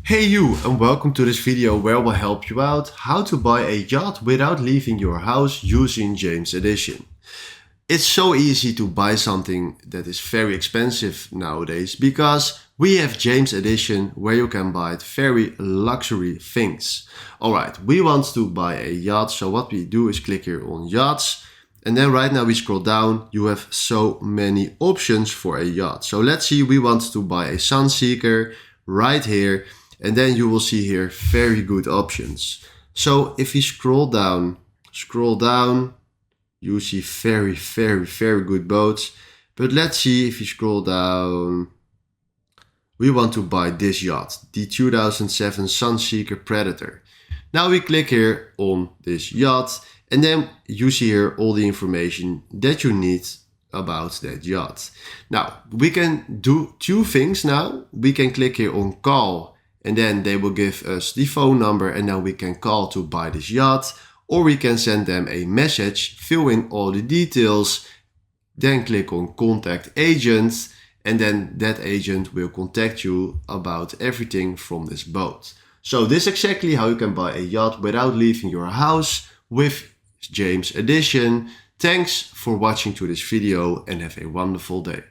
Hey you, and welcome to this video where we'll help you out how to buy a yacht without leaving your house using JamesEdition. It's so easy to buy something that is very expensive nowadays because we have JamesEdition where you can buy very luxury things. Alright, we want to buy a yacht, so what we do is click here on yachts. And then right now we scroll down, you have so many options for a yacht. So let's see, we want to buy a Sunseeker right here. And then you will see here very good options. So if you scroll down, you see very good boats. But let's see if you scroll down, we want to buy this yacht, the 2007 Sunseeker Predator. Now we click here on this yacht and then you see here all the information that you need about that yacht. Now we can do two things now. We can click here on call and then they will give us the phone number and now we can call to buy this yacht, or we can send them a message, fill in all the details, then click on contact agent, and then that agent will contact you about everything from this boat. So this is exactly how you can buy a yacht without leaving your house with JamesEdition. Thanks for watching to this video and have a wonderful day.